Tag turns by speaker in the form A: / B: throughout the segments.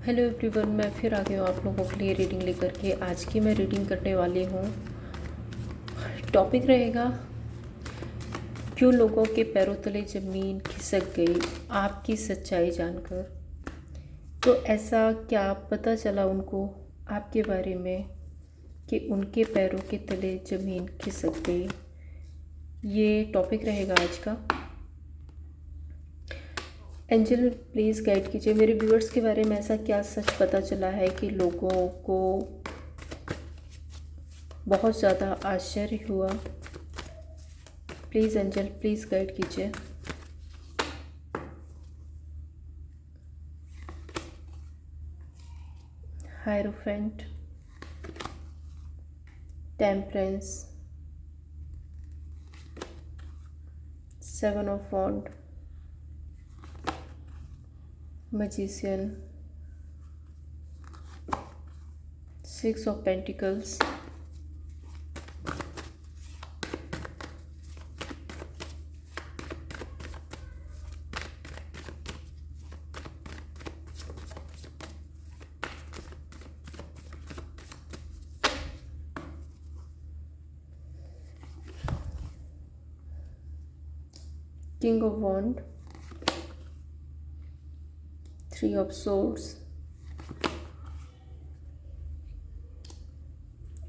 A: Hello everyone, मैं फिर आ गई हूँ आप लोगों के लिए रीडिंग लेकर के। आज की मैं रीडिंग करने वाली हूँ। टॉपिक रहेगा क्यों लोगों के पैरों तले ज़मीन खिसक गई, आपकी सच्चाई जानकर। तो ऐसा क्या पता चला उनको आपके बारे में कि उनके पैरों के तले ज़मीन खिसक गई। ये टॉपिक रहेगा आज का। एंजल प्लीज़ गाइड कीजिए मेरे व्यूअर्स के बारे में। ऐसा क्या सच पता चला है कि लोगों को बहुत ज़्यादा आश्चर्य हुआ। प्लीज़ एंजल प्लीज़ गाइड कीजिए। Hierophant, temperance, seven of wand, magician, six of pentacles, king of wand, three of swords,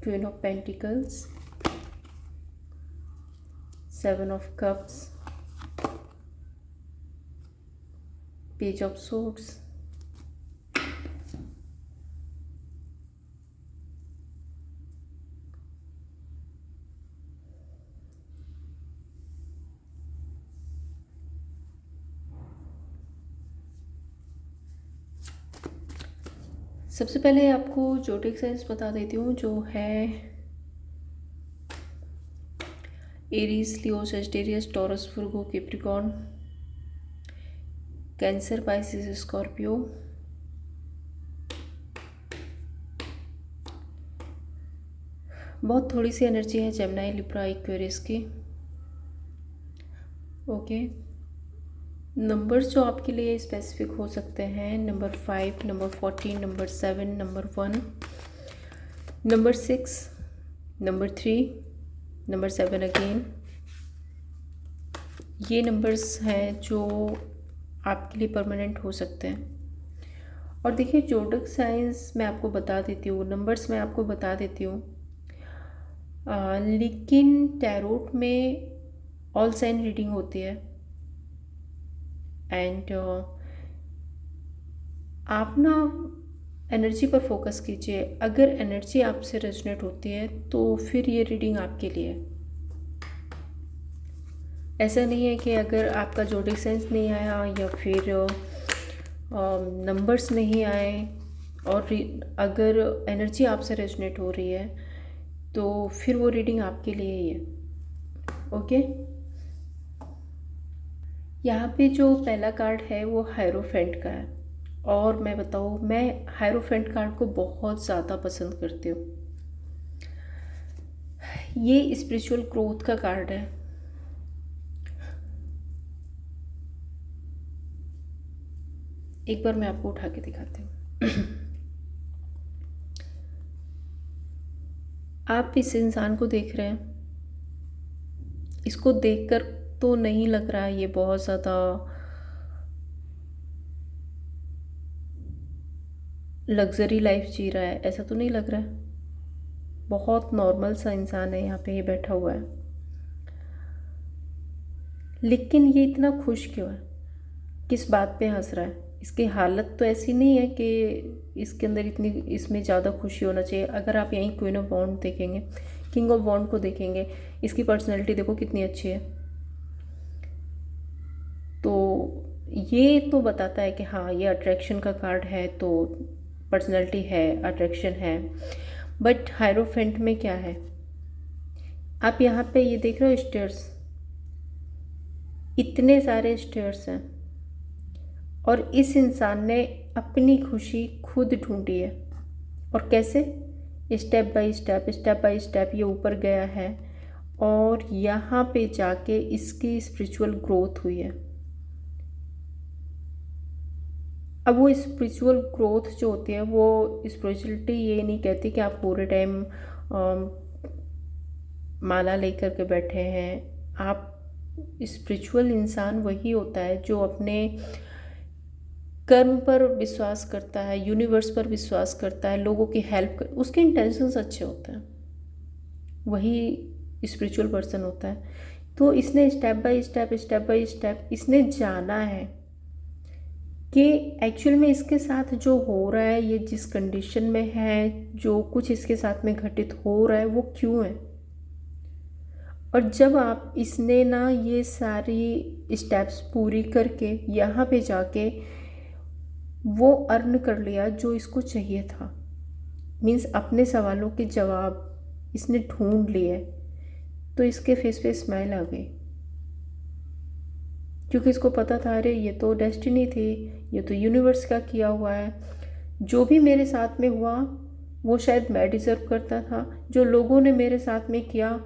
A: queen of pentacles, seven of cups, page of swords, सबसे पहले आपको जोडिक साइंस बता देती हूँ, जो है एरीज, लियो, सजिटेरियस, टॉरस, वर्गो, Capricorn, cancer, Pisces, Scorpio. बहुत थोड़ी सी एनर्जी है जेमिनी, लिब्रा, एक्वेरियस की। ओके, नंबर्स जो आपके लिए स्पेसिफिक हो सकते हैं, number 5, number 14, number 7, number 1, number 6, number 3, number 7 again. ये नंबर्स हैं जो आपके लिए परमानेंट हो सकते हैं। और देखिए, जोडिक साइंस मैं आपको बता देती हूँ, नंबर्स मैं आपको बता देती हूँ, लेकिन टैरोट में ऑल साइन रीडिंग होती है। एंड आप ना एनर्जी पर फोकस कीजिए। अगर एनर्जी आपसे रेजोनेट होती है तो फिर ये रीडिंग आपके लिए है। ऐसा नहीं है कि अगर आपका जोडिक सेंस नहीं आया या फिर नंबर्स नहीं आए और अगर एनर्जी आपसे रेजोनेट हो रही है तो फिर वो रीडिंग आपके लिए ही है। ओके, यहाँ पे जो पहला कार्ड है वो हायरोफेंट का है। और मैं बताऊँ, मैं हायरोफेंट कार्ड को बहुत ज़्यादा पसंद करती हूँ। ये स्पिरिचुअल ग्रोथ का कार्ड है। एक बार मैं आपको उठा के दिखाती हूँ। आप इस इंसान को देख रहे हैं। इसको देखकर तो नहीं लग रहा है ये बहुत ज़्यादा लग्जरी लाइफ जी रहा है, ऐसा तो नहीं लग रहा है। बहुत नॉर्मल सा इंसान है यहाँ पे ये बैठा हुआ है। लेकिन ये इतना खुश क्यों है? किस बात पे हंस रहा है? इसकी हालत तो ऐसी नहीं है कि इसके अंदर इतनी, इसमें ज़्यादा खुशी होना चाहिए। अगर आप यहीं क्वीन ऑफ वॉन्ड देखेंगे, किंग ऑफ वॉन्ड को देखेंगे, इसकी पर्सनैलिटी देखो कितनी अच्छी है। तो ये तो बताता है कि हाँ, ये अट्रैक्शन का कार्ड है, तो पर्सनैलिटी है, अट्रैक्शन है। बट हायरोफेंट में क्या है? आप यहाँ पे ये देख रहे हो स्टेयर्स, इतने सारे स्टेयर्स हैं और इस इंसान ने अपनी खुशी खुद ढूंढी है। और कैसे? Step by step, step by step ये ऊपर गया है और यहाँ पे जाके इसकी स्पिरिचुअल ग्रोथ हुई है। अब वो स्पिरिचुअल ग्रोथ जो होती है, वो स्पिरिचुअलिटी ये नहीं कहती कि आप पूरे टाइम माला लेकर के बैठे हैं। आप स्पिरिचुअल इंसान वही होता है जो अपने कर्म पर विश्वास करता है, यूनिवर्स पर विश्वास करता है, लोगों की हेल्प कर, उसके इंटेंशंस अच्छे होते हैं, वही स्पिरिचुअल पर्सन होता है। तो इसने स्टेप बाय स्टेप इसने जाना है कि एक्चुअल में इसके साथ जो हो रहा है, ये जिस कंडीशन में है, जो कुछ इसके साथ में घटित हो रहा है, वो क्यों है। और जब आप इसने ना ये सारी स्टेप्स पूरी करके यहाँ पे जाके वो अर्न कर लिया जो इसको चाहिए था, मीन्स अपने सवालों के जवाब इसने ढूंढ लिए, तो इसके फेस पे स्माइल आ गई, क्योंकि इसको पता था अरे ये तो डेस्टिनी थी, ये तो यूनिवर्स का किया हुआ है, जो भी मेरे साथ में हुआ वो शायद मैं डिज़र्व करता था। जो लोगों ने मेरे साथ में किया,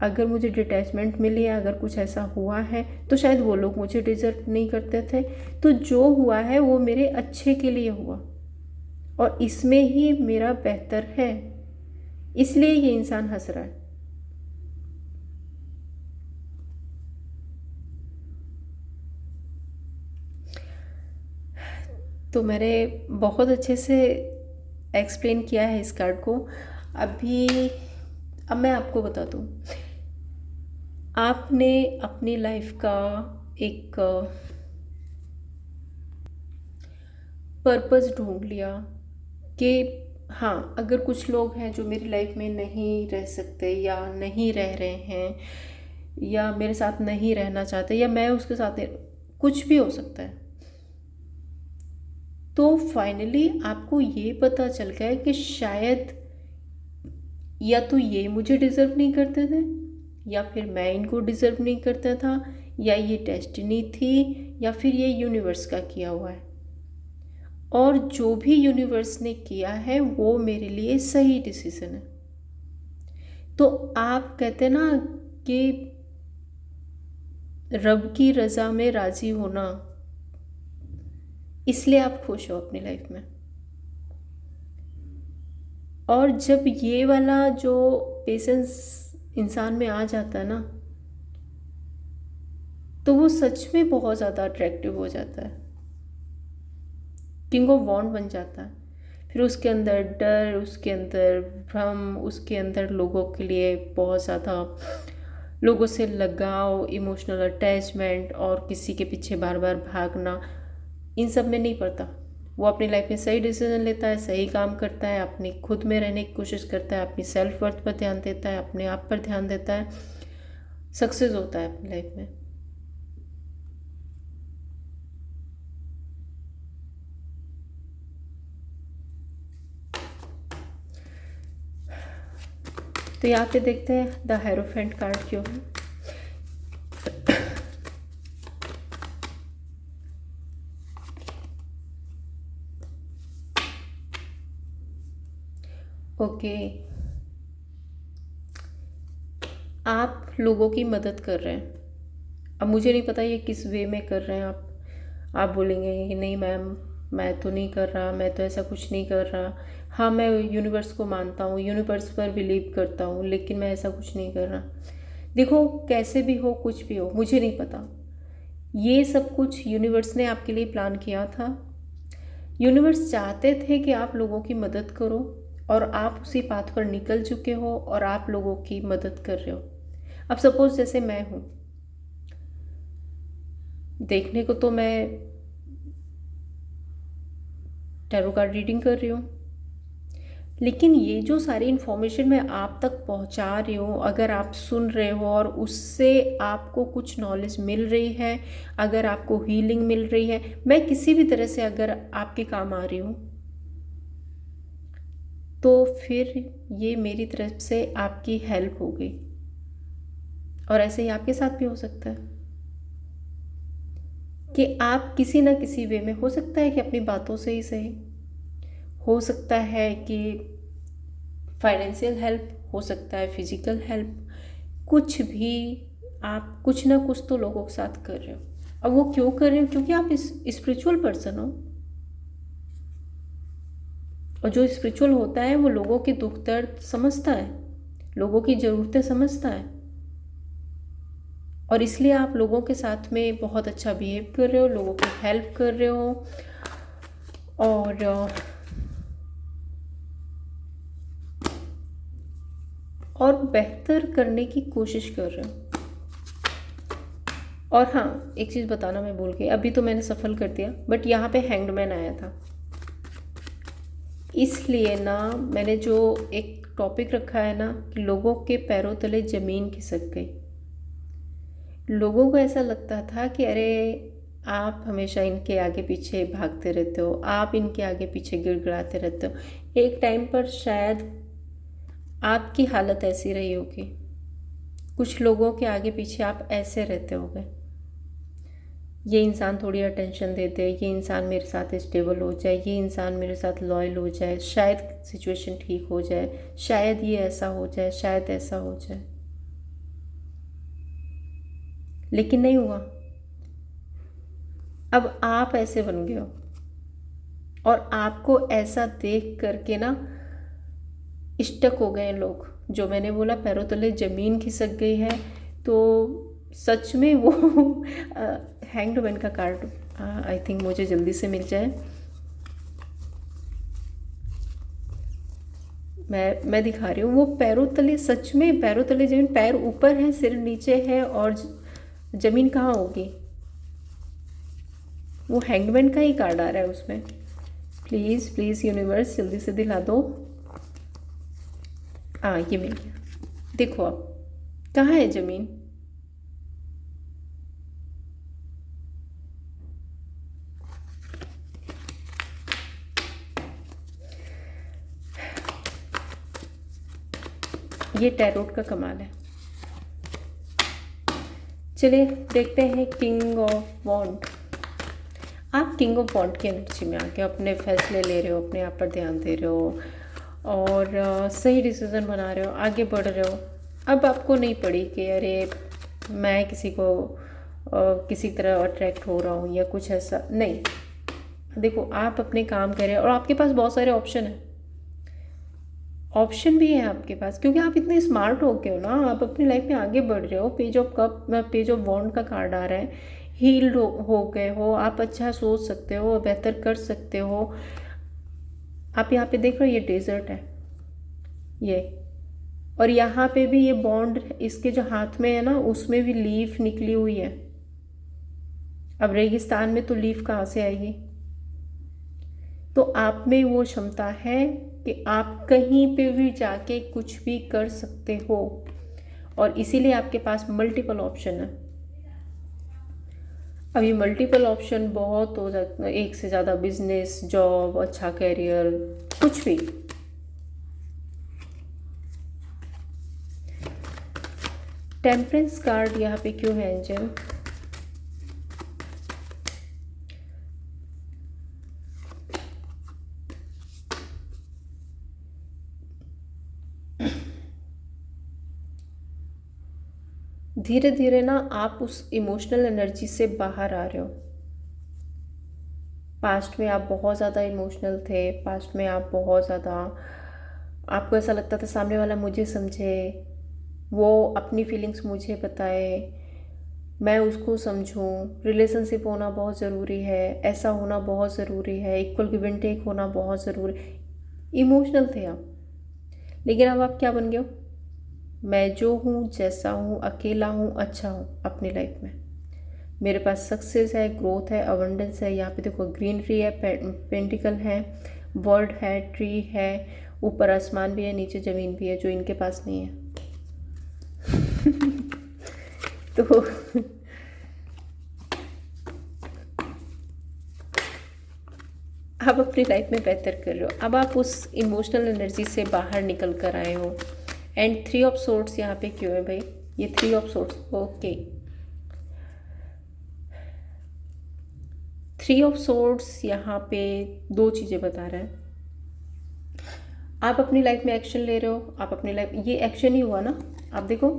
A: अगर मुझे डिटैचमेंट मिली है, अगर कुछ ऐसा हुआ है, तो शायद वो लोग मुझे डिज़र्व नहीं करते थे। तो जो हुआ है वो मेरे अच्छे के लिए हुआ, और इसमें ही मेरा बेहतर है, इसलिए ये इंसान हंस रहा है। तो मैंने बहुत अच्छे से एक्सप्लेन किया है इस कार्ड को। अब मैं आपको बता दूँ, आपने अपनी लाइफ का एक पर्पस ढूंढ लिया कि हाँ, अगर कुछ लोग हैं जो मेरी लाइफ में नहीं रह सकते या नहीं रह रहे हैं या मेरे साथ नहीं रहना चाहते या मैं उसके साथ कुछ भी हो सकता है, तो फाइनली आपको ये पता चल गया है कि शायद या तो ये मुझे डिज़र्व नहीं करते थे, या फिर मैं इनको डिज़र्व नहीं करता था, या ये डेस्टिनी थी, या फिर ये यूनिवर्स का किया हुआ है। और जो भी यूनिवर्स ने किया है वो मेरे लिए सही डिसीजन है। तो आप कहते ना कि रब की रज़ा में राज़ी होना, इसलिए आप खुश हो अपनी लाइफ में। और जब ये वाला जो पेशेंस इंसान में आ जाता है ना, तो वो सच में बहुत ज़्यादा अट्रैक्टिव हो जाता है, किंग ऑफ वॉन्ड बन जाता है। फिर उसके अंदर डर, उसके अंदर भ्रम, उसके अंदर लोगों के लिए बहुत ज़्यादा लोगों से लगाव, इमोशनल अटैचमेंट और किसी के पीछे बार बार भागना, इन सब में नहीं पड़ता। वो अपनी लाइफ में सही डिसीजन लेता है, सही काम करता है, अपनी खुद में रहने की कोशिश करता है, अपनी सेल्फ वर्थ पर ध्यान देता है, अपने आप पर ध्यान देता है, सक्सेस होता है अपनी लाइफ में। तो यहाँ पे देखते हैं द हेरोफेंट कार्ड क्यों है। ओके, आप लोगों की मदद कर रहे हैं। अब मुझे नहीं पता ये किस वे में कर रहे हैं आप बोलेंगे कि नहीं मैम, मैं तो नहीं कर रहा, मैं तो ऐसा कुछ नहीं कर रहा। हाँ, मैं यूनिवर्स को मानता हूँ, यूनिवर्स पर बिलीव करता हूँ, लेकिन मैं ऐसा कुछ नहीं कर रहा। देखो, कैसे भी हो, कुछ भी हो, मुझे नहीं पता, ये सब कुछ यूनिवर्स ने आपके लिए प्लान किया था। यूनिवर्स चाहते थे कि आप लोगों की मदद करो, और आप उसी पाथ पर निकल चुके हो और आप लोगों की मदद कर रहे हो। अब सपोज जैसे मैं हूँ, देखने को तो मैं टैरो कार्ड रीडिंग कर रही हूँ, लेकिन ये जो सारी इन्फॉर्मेशन मैं आप तक पहुँचा रही हूँ, अगर आप सुन रहे हो और उससे आपको कुछ नॉलेज मिल रही है, अगर आपको हीलिंग मिल रही है, मैं किसी भी तरह से अगर आपके काम आ रही हूँ, तो फिर ये मेरी तरफ से आपकी हेल्प हो गई। और ऐसे ही आपके साथ भी हो सकता है कि आप किसी ना किसी वे में, हो सकता है कि अपनी बातों से ही सही, हो सकता है कि फाइनेंशियल हेल्प, हो सकता है फिजिकल हेल्प, कुछ भी, आप कुछ ना कुछ तो लोगों के साथ कर रहे हो। अब वो क्यों कर रहे हो? क्योंकि आप स्पिरिचुअल पर्सन हो, और जो स्पिरिचुअल होता है वो लोगों के दुख दर्द समझता है, लोगों की ज़रूरतें समझता है, और इसलिए आप लोगों के साथ में बहुत अच्छा बिहेव कर रहे हो, लोगों की हेल्प कर रहे हो और बेहतर करने की कोशिश कर रहे हो। और हाँ, एक चीज़ बताना मैं भूल गई, अभी तो मैंने सफल कर दिया, बट यहाँ पे हैंग्ड मैन आया था, इसलिए ना मैंने जो एक टॉपिक रखा है ना कि लोगों के पैरों तले ज़मीन खिसक गई। लोगों को ऐसा लगता था कि अरे आप हमेशा इनके आगे पीछे भागते रहते हो, आप इनके आगे पीछे गिड़गिड़ाते रहते हो। एक टाइम पर शायद आपकी हालत ऐसी रही होगी, कुछ लोगों के आगे पीछे आप ऐसे रहते होगे, ये इंसान थोड़ी अटेंशन दे दे, ये इंसान मेरे साथ स्टेबल हो जाए, ये इंसान मेरे साथ लॉयल हो जाए, शायद सिचुएशन ठीक हो जाए, शायद ये ऐसा हो जाए, शायद ऐसा हो जाए, लेकिन नहीं हुआ। अब आप ऐसे बन गए हो, और आपको ऐसा देख करके ना स्टक हो गए लोग। जो मैंने बोला पैरों तले ज़मीन खिसक गई है, तो सच में वो हैंग्ड मैन का कार्ड आई थिंक मुझे जल्दी से मिल जाए। मैं दिखा रही हूँ, वो पैरों तले, सच में पैरों तले ज़मीन, पैर ऊपर है सिर नीचे है, और ज़मीन कहाँ होगी? वो हैंगमैन का ही कार्ड आ रहा है उसमें। प्लीज़ प्लीज़ यूनिवर्स जल्दी से दिला दो। हाँ, ये मिल गया। देखो अब कहाँ है ज़मीन? ये टैरोट का कमाल है। चलिए देखते हैं किंग ऑफ वॉन्ड। आप किंग ऑफ वॉन्ड की एनर्जी में आके अपने फैसले ले रहे हो, अपने आप पर ध्यान दे रहे हो, और सही डिसीज़न बना रहे हो, आगे बढ़ रहे हो। अब आपको नहीं पड़ी कि अरे मैं किसी को किसी तरह अट्रैक्ट हो रहा हूँ या कुछ ऐसा नहीं। देखो आप अपने काम कर रहे हो, और आपके पास बहुत सारे ऑप्शन भी है आपके पास, क्योंकि आप इतने स्मार्ट हो गए हो ना, आप अपनी लाइफ में आगे बढ़ रहे हो। पेज ऑफ वॉन्ड का कार्ड आ रहा है। हील्ड हो गए हो आप, अच्छा सोच सकते हो, बेहतर कर सकते हो। आप यहाँ पे देख रहे हो, ये डेजर्ट है ये, और यहाँ पे भी ये बॉन्ड इसके जो हाथ में है ना, उसमें भी लीफ निकली हुई है। अब रेगिस्तान में तो लीफ कहाँ से आएगी? तो आप में वो क्षमता है कि आप कहीं पे भी जाके कुछ भी कर सकते हो, और इसीलिए आपके पास मल्टीपल ऑप्शन है। अब ये मल्टीपल ऑप्शन बहुत हो जाता है, एक से ज़्यादा बिजनेस, जॉब, अच्छा करियर, कुछ भी। टेम्परेंस कार्ड यहाँ पे क्यों है एंजल? धीरे धीरे ना आप उस इमोशनल एनर्जी से बाहर आ रहे हो। पास्ट में आप बहुत ज़्यादा इमोशनल थे, पास्ट में आप बहुत ज़्यादा, आपको ऐसा लगता था सामने वाला मुझे समझे, वो अपनी फीलिंग्स मुझे बताए, मैं उसको समझूं, रिलेशनशिप होना बहुत ज़रूरी है, ऐसा होना बहुत ज़रूरी है, इक्वल गिव एंड टेक होना बहुत ज़रूरी। इमोशनल थे आप, लेकिन अब आप क्या बन गए हो? मैं जो हूँ, जैसा हूँ, अकेला हूँ, अच्छा हूँ अपनी लाइफ में। मेरे पास सक्सेस है, ग्रोथ है, अबंडेंस है। यहाँ पे देखो ग्रीनरी है, पेंटिकल है, वर्ड है, ट्री है, ऊपर आसमान भी है, नीचे ज़मीन भी है, जो इनके पास नहीं है। तो आप अपनी लाइफ में बेहतर कर रहे हो। अब आप उस इमोशनल एनर्जी से बाहर निकल कर आए हो। एंड 3 ऑफ सोर्ड्स यहाँ पे क्यों है भाई? ये 3 of swords, okay, 3 of swords यहाँ पे 2 चीज़ें बता रहा है। आप अपनी लाइफ में एक्शन ले रहे हो, आप अपनी लाइफ, ये एक्शन ही हुआ ना। आप देखो,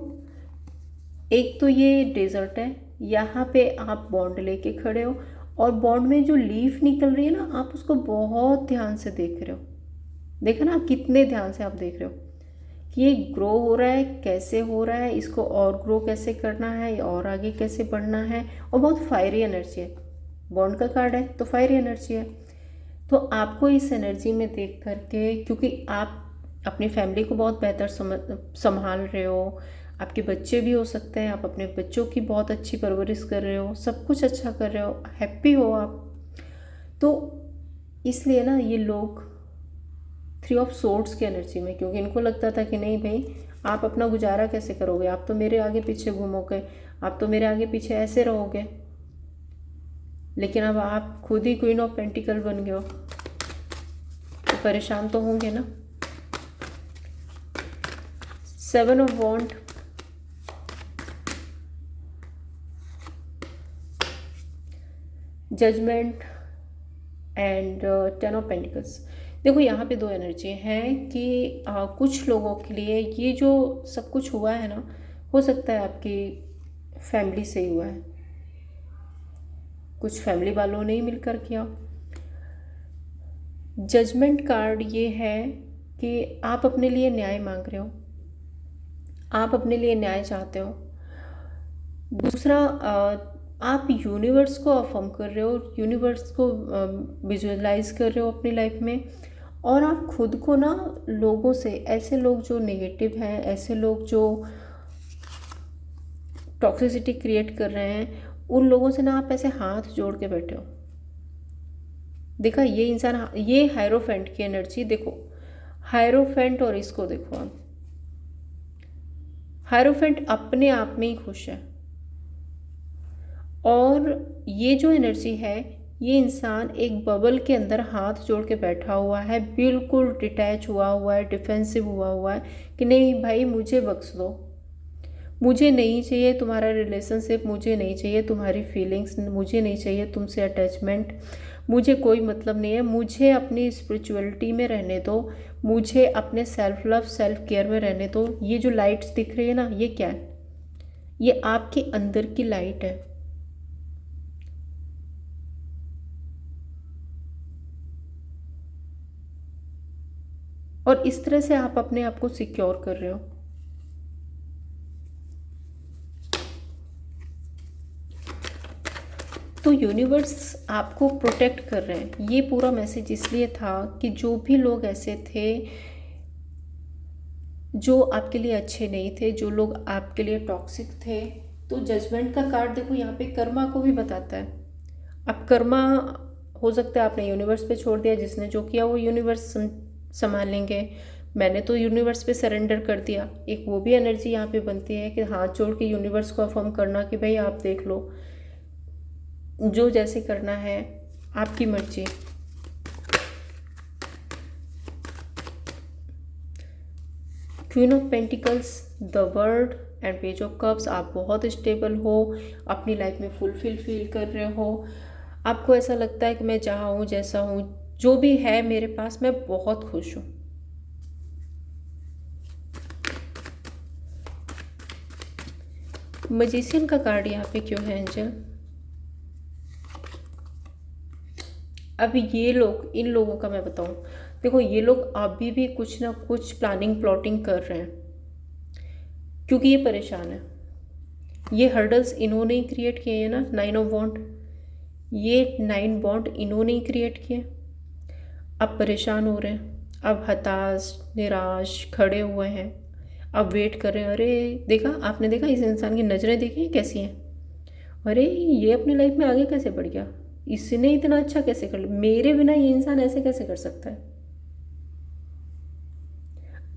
A: एक तो ये डेजर्ट है, यहाँ पे आप बॉन्ड लेके खड़े हो, और बॉन्ड में जो लीफ निकल रही है ना, आप उसको बहुत ध्यान से देख रहे हो। देखा ना, आप कितने ध्यान से आप देख रहे हो कि ये ग्रो हो रहा है, कैसे हो रहा है, इसको और ग्रो कैसे करना है और आगे कैसे बढ़ना है। और बहुत फायरी एनर्जी है, बॉन्ड का कार्ड है तो फायरी एनर्जी है। तो आपको इस एनर्जी में देख करके, क्योंकि आप अपनी फैमिली को बहुत बेहतर संभाल रहे हो, आपके बच्चे भी हो सकते हैं, आप अपने बच्चों की बहुत अच्छी परवरिश कर रहे हो, सब कुछ अच्छा कर रहे हो, हैप्पी हो आप, तो इसलिए ना ये लोग 3 ऑफ सोर्ड्स की एनर्जी में, क्योंकि इनको लगता था कि नहीं भाई आप अपना गुजारा कैसे करोगे, आप तो मेरे आगे पीछे घूमोगे, आप तो मेरे आगे पीछे ऐसे रहोगे, लेकिन अब आप खुद ही क्वीन ऑफ पेंटिकल बन गए हो, तो परेशान तो होंगे ना। 7 of wand, judgement and 10 of pentacles. देखो यहाँ पे 2 एनर्जी हैं कि कुछ लोगों के लिए ये जो सब कुछ हुआ है ना, हो सकता है आपकी फैमिली से ही हुआ है, कुछ फैमिली वालों ने ही मिलकर किया। जजमेंट कार्ड ये है कि आप अपने लिए न्याय मांग रहे हो, आप अपने लिए न्याय चाहते हो। दूसरा, आप यूनिवर्स को अफर्म कर रहे हो, यूनिवर्स को विजुअलाइज कर रहे हो अपनी लाइफ में, और आप खुद को ना लोगों से, ऐसे लोग जो नेगेटिव हैं, ऐसे लोग जो टॉक्सिसिटी क्रिएट कर रहे हैं, उन लोगों से ना आप ऐसे हाथ जोड़ के बैठे हो। देखा, ये इंसान, ये हायरोफेंट की एनर्जी देखो, हायरोफेंट, और इसको देखो आप, हायरोफेंट अपने आप में ही खुश है, और ये जो एनर्जी है, ये इंसान एक बबल के अंदर हाथ जोड़ के बैठा हुआ है, बिल्कुल डिटैच हुआ है, डिफेंसिव हुआ है कि नहीं भाई मुझे बख्श दो, मुझे नहीं चाहिए तुम्हारा रिलेशनशिप, मुझे नहीं चाहिए तुम्हारी फीलिंग्स, मुझे नहीं चाहिए तुमसे अटैचमेंट, मुझे कोई मतलब नहीं है, मुझे अपनी स्पिरिचुअलिटी में रहने दो, मुझे अपने सेल्फ लव सेल्फ केयर में रहने दो। ये जो लाइट्स दिख रही है ना, ये क्या है? ये आपके अंदर की लाइट है। और इस तरह से आप अपने आप को सिक्योर कर रहे हो। तो यूनिवर्स आपको प्रोटेक्ट कर रहे हैं। ये पूरा मैसेज इसलिए था कि जो भी लोग ऐसे थे जो आपके लिए अच्छे नहीं थे, जो लोग आपके लिए टॉक्सिक थे, तो जजमेंट का कार्ड देखो यहाँ पे कर्मा को भी बताता है। अब कर्मा, हो सकता है आपने यूनिवर्स पे छोड़ दिया, जिसने जो किया वो यूनिवर्स संभाल लेंगे, मैंने तो यूनिवर्स पे सरेंडर कर दिया। एक वो भी एनर्जी यहाँ पे बनती है कि हाथ जोड़ के यूनिवर्स को अफर्म करना कि भाई आप देख लो, जो जैसे करना है आपकी मर्जी। Queen of pentacles, the world and page of cups. आप बहुत स्टेबल हो, अपनी लाइफ में फुलफिल फील कर रहे हो, आपको ऐसा लगता है कि मैं जहाँ हूँ, जैसा हूँ, जो भी है मेरे पास, मैं बहुत खुश हूँ। मैजिशियन का कार्ड यहाँ पे क्यों है एंजल? अब ये लोग, इन लोगों का मैं बताऊँ, देखो ये लोग अभी भी कुछ ना कुछ प्लानिंग प्लॉटिंग कर रहे हैं, क्योंकि ये परेशान है। ये हर्डल्स इन्होंने ही क्रिएट किए हैं ना, 9 ऑफ वॉन्ड, ये 9 बॉन्ड इन्होंने ही क्रिएट किए। अब परेशान हो रहे हैं, अब हताश निराश खड़े हुए हैं, अब वेट कर रहे हैं। अरे देखा आपने, देखा इस इंसान की नज़रें देखी कैसी हैं? अरे ये अपनी लाइफ में आगे कैसे बढ़ गया, इसने इतना अच्छा कैसे कर लिया, मेरे बिना ये इंसान ऐसे कैसे कर सकता है?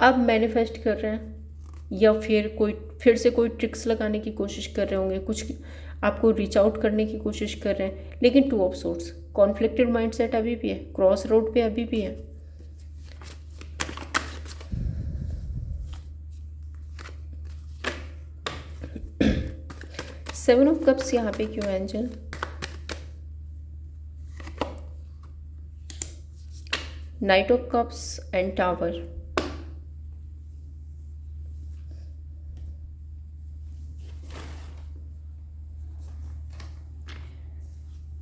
A: अब मैनिफेस्ट कर रहे हैं, या फिर से कोई ट्रिक्स लगाने की कोशिश कर रहे होंगे, कुछ आपको रीच आउट करने की कोशिश कर रहे हैं। लेकिन 2 ऑफ सोर्ड्स, कॉन्फ्लिक्टेड माइंडसेट अभी भी है, क्रॉस रोड पे अभी भी है। सेवन ऑफ कप्स यहाँ पे क्यों angel? Night of cups and tower.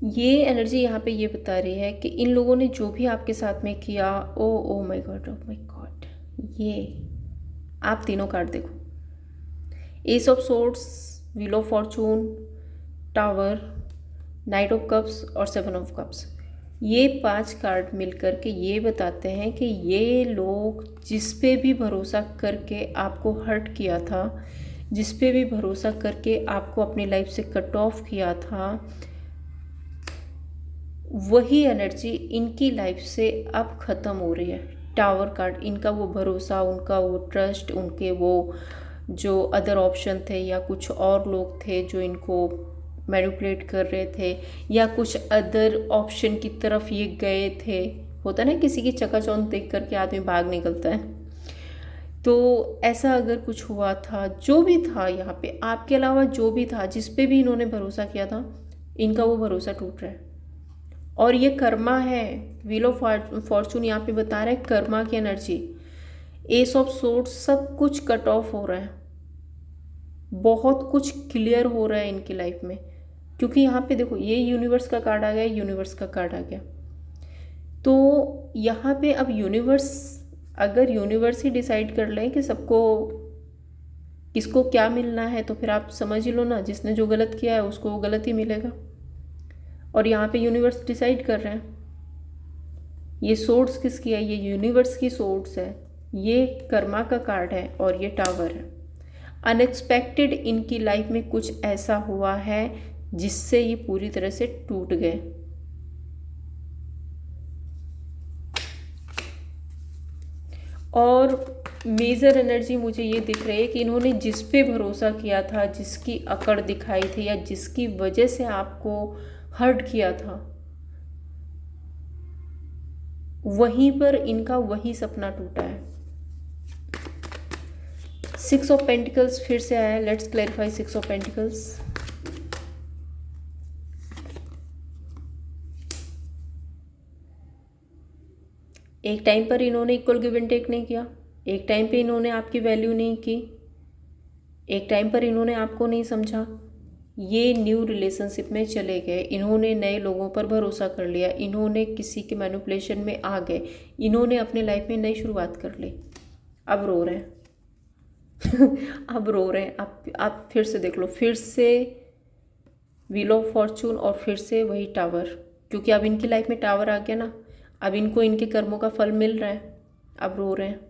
A: ये एनर्जी यहाँ पे ये बता रही है कि इन लोगों ने जो भी आपके साथ में किया, oh my God, oh my God, ये आप तीनों कार्ड देखो, S of swords, wheel of Fortune, tower, night of cups और सेवन ऑफ कप्स। ये 5 कार्ड मिलकर के ये बताते हैं कि ये लोग जिस पे भी भरोसा करके आपको हर्ट किया था, जिस पे भी भरोसा करके आपको अपनी लाइफ से कट ऑफ किया था, वही एनर्जी इनकी लाइफ से अब ख़त्म हो रही है। टावर कार्ड, इनका वो भरोसा, उनका वो ट्रस्ट, उनके वो जो अदर ऑप्शन थे या कुछ और लोग थे जो इनको मैनिपुलेट कर रहे थे या कुछ अदर ऑप्शन की तरफ ये गए थे। होता है ना, किसी की चकाचौंध देख करके आदमी भाग निकलता है, तो ऐसा अगर कुछ हुआ था, जो भी था यहाँ पे आपके अलावा जो भी था, जिस पे भी इन्होंने भरोसा किया था, इनका वो भरोसा टूट रहा है। और ये कर्मा है, व्हील ऑफ फॉर्चून यहाँ पे बता रहा है कर्मा की एनर्जी, एस ऑफ सोर्ड्स, सब कुछ कट ऑफ हो रहा है, बहुत कुछ क्लियर हो रहा है इनकी लाइफ में। क्योंकि यहाँ पे देखो, ये यूनिवर्स का कार्ड आ गया, यूनिवर्स का कार्ड आ गया, तो यहाँ पे अब यूनिवर्स, अगर यूनिवर्स ही डिसाइड कर लें कि सबको किसको क्या मिलना है, तो फिर आप समझ ही लो ना, जिसने जो गलत किया है उसको वो गलत ही मिलेगा। और यहाँ पे यूनिवर्स डिसाइड कर रहे हैं। ये सोर्स किसकी है? ये यूनिवर्स की सोर्स है, ये कर्मा का कार्ड है और ये टावर है। अनएक्सपेक्टेड इनकी लाइफ में कुछ ऐसा हुआ है जिससे ये पूरी तरह से टूट गए। और मेजर एनर्जी मुझे ये दिख रही है कि इन्होंने जिस पे भरोसा किया था, जिसकी अकड़ दिखाई थी या जिसकी वजह से आपको हर्ट किया था, वहीं पर इनका वही सपना टूटा है। 6 ऑफ पेंटिकल्स फिर से आया है। Let's clarify 6 of pentacles. एक टाइम पर इन्होंने इक्वल गिव एंड टेक नहीं किया, एक टाइम पे इन्होंने आपकी वैल्यू नहीं की, एक टाइम पर इन्होंने आपको नहीं समझा। ये न्यू रिलेशनशिप में चले गए, इन्होंने नए लोगों पर भरोसा कर लिया, इन्होंने किसी के मैनिपुलेशन में आ गए, इन्होंने अपने लाइफ में नई शुरुआत कर ली। अब रो रहे हैं अब रो रहे हैं। आप फिर से देख लो, फिर से व्हील ऑफ फॉर्चून और फिर से वही टावर, क्योंकि अब इनकी लाइफ में टावर आ गया ना, अब इनको इनके कर्मों का फल मिल रहा है। अब रो रहे हैं।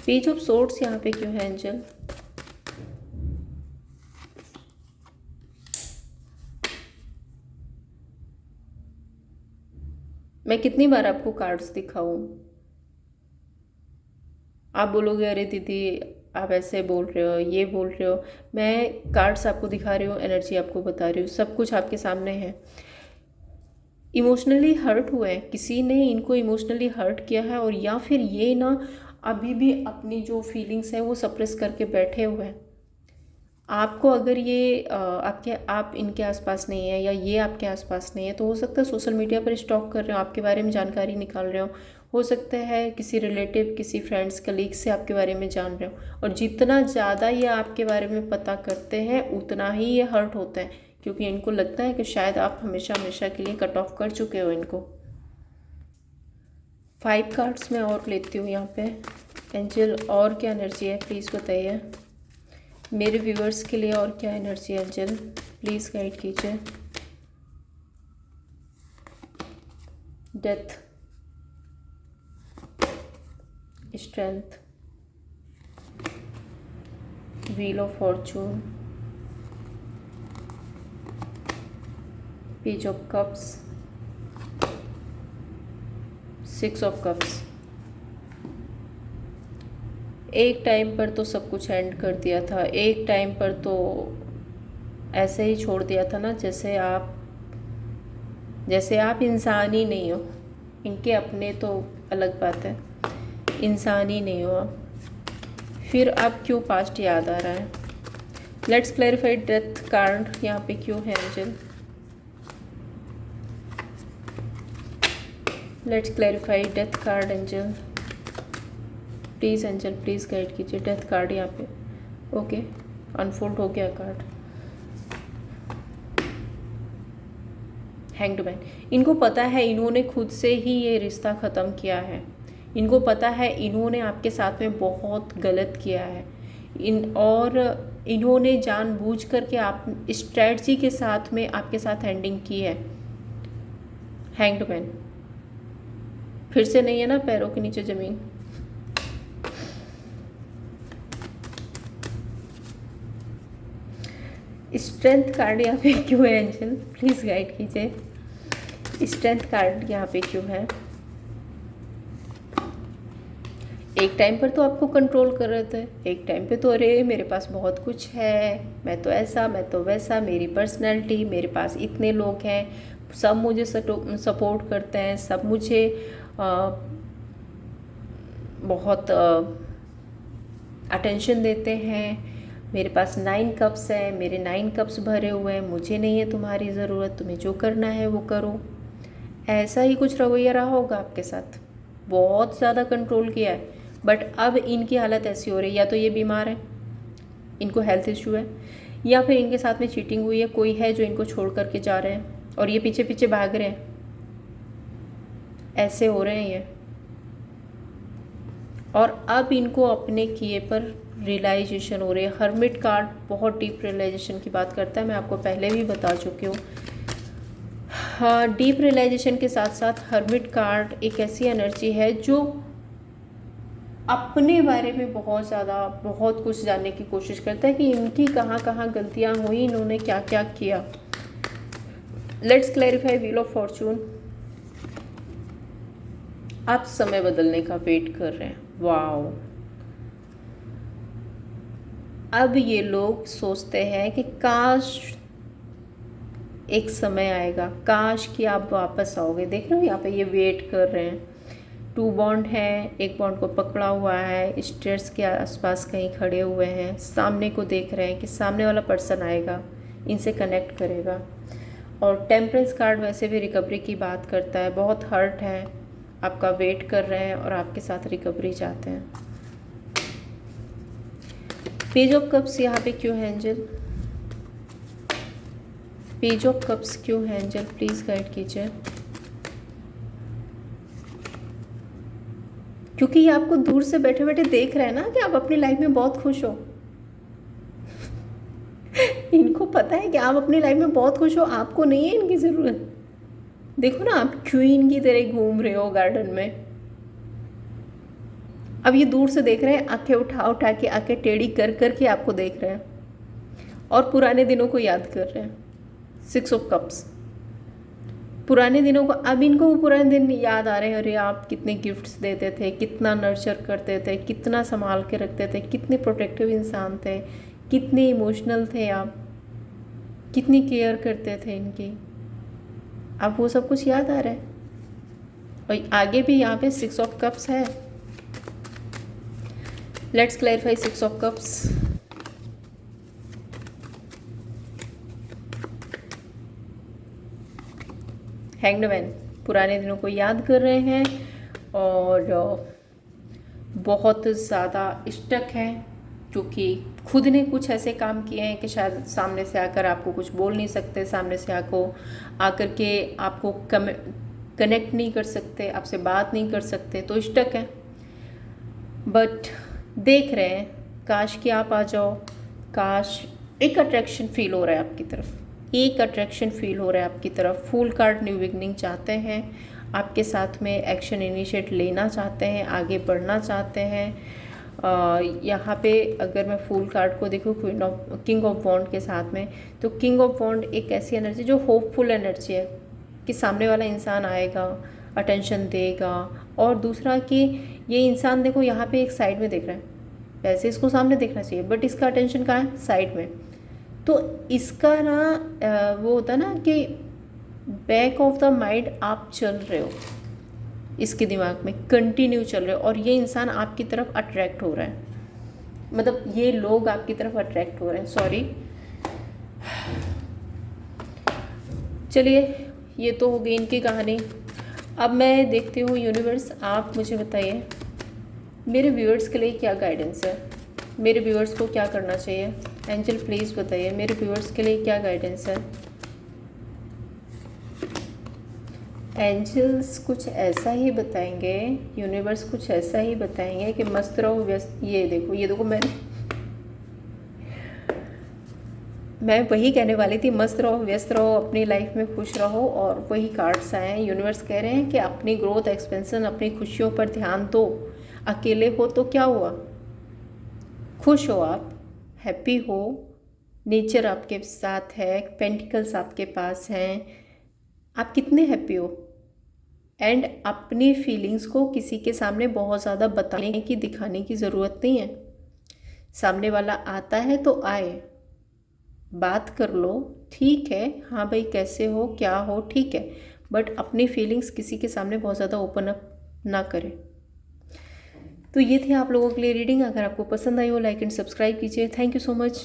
A: पेज ऑफ सोर्ड्स यहाँ पे क्यों है एंजल? मैं कितनी बार आपको कार्ड्स दिखाऊं? आप बोलोगे अरे दीदी आप ऐसे बोल रहे हो, ये बोल रहे हो। मैं कार्ड्स आपको दिखा रही हूँ, एनर्जी आपको बता रही हूँ, सब कुछ आपके सामने है। इमोशनली हर्ट हुए हैं, किसी ने इनको इमोशनली हर्ट किया है, और या फिर ये ना अभी भी अपनी जो फीलिंग्स हैं वो सप्रेस करके बैठे हुए हैं। आपको अगर ये आप इनके आसपास नहीं है या ये आपके आसपास नहीं है, तो हो सकता है सोशल मीडिया पर स्टॉक कर रहे हो, आपके बारे में जानकारी निकाल रहे हो सकता है किसी रिलेटिव, किसी फ्रेंड्स, कलीग से आपके बारे में जान रहे हो। और जितना ज़्यादा ये आपके बारे में पता करते हैं उतना ही ये हर्ट होते हैं, क्योंकि इनको लगता है कि शायद आप हमेशा हमेशा के लिए कट ऑफ कर चुके हो इनको। 5 कार्ड्स मैं और लेती हूँ यहाँ पे। एंजल और क्या एनर्जी है प्लीज़ बताइए मेरे व्यूअर्स के लिए, और क्या एनर्जी है एंजल प्लीज़ गाइड कीजिए। Death, strength, wheel of Fortune, page of cups, 6 of cups. एक टाइम पर तो सब कुछ एंड कर दिया था, एक टाइम पर तो ऐसे ही छोड़ दिया था ना, जैसे आप इंसान ही नहीं हो। इनके अपने तो अलग बात है, इंसान ही नहीं हो आप। फिर अब क्यों पास्ट याद आ रहा है? लेट्स क्लैरिफाई डेथ कार्ड यहाँ पे क्यों है angel. Let's clarify death card angel please angel please guide कीजिए। डेथ कार्ड यहाँ पे, ओके अनफोल्ड हो गया कार्ड। हैंग्ड मैन, इनको पता है इन्होंने खुद से ही ये रिश्ता ख़त्म किया है। इनको पता है इन्होंने आपके साथ में बहुत गलत किया है। और इन्होंने जानबूझ करके आप स्ट्रेटजी के साथ में आपके साथ एंडिंग की है। हैंग्ड मैन, फिर से नहीं है ना पैरों के नीचे ज़मीन। स्ट्रेंथ कार्ड यहाँ पे क्यों है एंजल, प्लीज़ गाइड कीजिए। स्ट्रेंथ कार्ड यहाँ पे क्यों है? एक टाइम पर तो आपको कंट्रोल कर रहे थे, एक टाइम पे तो अरे मेरे पास बहुत कुछ है, मैं तो ऐसा मैं तो वैसा, मेरी पर्सनैलिटी, मेरे पास इतने लोग हैं, सब मुझे सपोर्ट करते हैं, सब मुझे बहुत अटेंशन देते हैं, मेरे पास 9 कप्स है, मेरे 9 कप्स भरे हुए हैं, मुझे नहीं है तुम्हारी ज़रूरत, तुम्हें जो करना है वो करो। ऐसा ही कुछ रवैया रहा होगा आपके साथ, बहुत ज़्यादा कंट्रोल किया है। बट अब इनकी हालत ऐसी हो रही है, या तो ये बीमार है, इनको हेल्थ इशू है, या फिर इनके साथ में चीटिंग हुई है, कोई है जो इनको छोड़ करके जा रहे हैं और ये पीछे पीछे भाग रहे हैं। ऐसे हो रहे हैं ये। और अब इनको अपने किए पर रियलाइजेशन हो रही है। हर्मिट कार्ड बहुत डीप रियलाइजेशन की बात करता है, मैं आपको पहले भी बता चुकी हूँ। हाँ, डीप रियलाइजेशन के साथ साथ हर्मिट कार्ड एक ऐसी एनर्जी है जो अपने बारे में बहुत कुछ जानने की कोशिश करता है कि इनकी कहाँ कहाँ गलतियाँ हुई, इन्होंने क्या क्या किया। Let's clarify wheel of Fortune. आप समय बदलने का वेट कर रहे हैं। वाओ, अब ये लोग सोचते हैं कि काश एक समय आएगा, काश कि आप वापस आओगे। देख रहे हो यहाँ पे ये वेट कर रहे हैं। 2 बॉन्ड हैं, एक बॉन्ड को पकड़ा हुआ है, स्टेयर्स के आसपास कहीं खड़े हुए हैं, सामने को देख रहे हैं कि सामने वाला पर्सन आएगा, इनसे कनेक्ट करेगा। और टेम्परेंस कार्ड वैसे भी रिकवरी की बात करता है। बहुत हर्ट है, आपका वेट कर रहे हैं और आपके साथ रिकवरी चाहते हैं। पेज ऑफ कप्स यहाँ पे क्यों है एंजल? पेज ऑफ कप्स क्यों है एंजल, प्लीज़ गाइड कीजिए। क्योंकि ये आपको दूर से बैठे बैठे देख रहे हैं ना कि आप अपनी लाइफ में बहुत खुश हो। इनको पता है कि आप अपनी लाइफ में बहुत खुश हो, आपको नहीं है इनकी ज़रूरत। देखो ना, आप क्वीन की तरह घूम रहे हो गार्डन में। अब ये दूर से देख रहे हैं, आंखें उठा उठा के, आंखें टेढ़ी कर कर के आपको देख रहे हैं और पुराने दिनों को याद कर रहे हैं। 6 ऑफ कप्स, पुराने दिनों को, अब इनको वो पुराने दिन याद आ रहे हैं। अरे आप कितने गिफ्ट्स देते थे, कितना नर्चर करते थे, कितना संभाल के रखते थे, कितने प्रोटेक्टिव इंसान थे, कितने इमोशनल थे आप, कितनी केयर करते थे इनकी। अब वो सब कुछ याद आ रहा है। और आगे भी यहाँ पे 6 ऑफ कप्स है। Let's clarify 6 of cups. Hanged man पुराने दिनों को याद कर रहे हैं और बहुत ज़्यादा स्टक हैं, क्योंकि खुद ने कुछ ऐसे काम किए हैं कि शायद सामने से आकर आपको कुछ बोल नहीं सकते, सामने से आकर के आपको कनेक्ट नहीं कर सकते, आपसे बात नहीं कर सकते, तो स्टक है। बट देख रहे हैं, काश कि आप आ जाओ, काश। एक अट्रैक्शन फील हो रहा है आपकी तरफ, एक अट्रैक्शन फील हो रहा है आपकी तरफ। फूल कार्ड न्यू बिगनिंग चाहते हैं, आपके साथ में एक्शन इनिशिएट लेना चाहते हैं, आगे बढ़ना चाहते हैं। यहाँ पे अगर मैं फूल कार्ड को देखूँ किंग ऑफ वॉन्ड के साथ में, तो किंग ऑफ वॉन्ड एक ऐसी एनर्जी जो होपफुल एनर्जी है कि सामने वाला इंसान आएगा, अटेंशन देगा। और दूसरा कि ये इंसान देखो यहाँ पे एक साइड में देख रहा है, वैसे इसको सामने देखना चाहिए बट इसका अटेंशन कहाँ है, साइड में। तो इसका ना वो होता है ना कि बैक ऑफ द माइंड आप चल रहे हो, इसके दिमाग में कंटिन्यू चल रहे हो और ये इंसान आपकी तरफ अट्रैक्ट हो रहा है, मतलब ये लोग आपकी तरफ अट्रैक्ट हो रहे हैं। सॉरी, चलिए ये तो हो गई इनकी कहानी। अब मैं देखती हूँ यूनिवर्स, आप मुझे बताइए मेरे व्यूअर्स के लिए क्या गाइडेंस है, मेरे व्यूअर्स को क्या करना चाहिए? एंजल प्लीज़ बताइए मेरे व्यूअर्स के लिए क्या गाइडेंस है। एंजल्स कुछ ऐसा ही बताएंगे, यूनिवर्स कुछ ऐसा ही बताएंगे कि मस्त रहो व्यस्त। ये देखो मैं वही कहने वाली थी, मस्त रहो व्यस्त रहो अपनी लाइफ में खुश रहो, और वही कार्ड्स आए हैं। यूनिवर्स कह रहे हैं कि अपनी ग्रोथ एक्सपेंशन अपनी खुशियों पर ध्यान दो। अकेले हो तो क्या हुआ, खुश हो आप, हैप्पी हो, नेचर आपके साथ है, पेंटिकल्स आपके पास हैं, आप कितने हैप्पी हो। एंड अपनी फीलिंग्स को किसी के सामने बहुत ज़्यादा बताने की दिखाने की ज़रूरत नहीं है। सामने वाला आता है तो आए, बात कर लो, ठीक है, हाँ भाई कैसे हो क्या हो ठीक है, बट अपनी फीलिंग्स किसी के सामने बहुत ज़्यादा ओपन अप ना करें। तो ये थी आप लोगों के लिए रीडिंग। अगर आपको पसंद आई हो लाइक एंड सब्सक्राइब कीजिए। Thank you so much.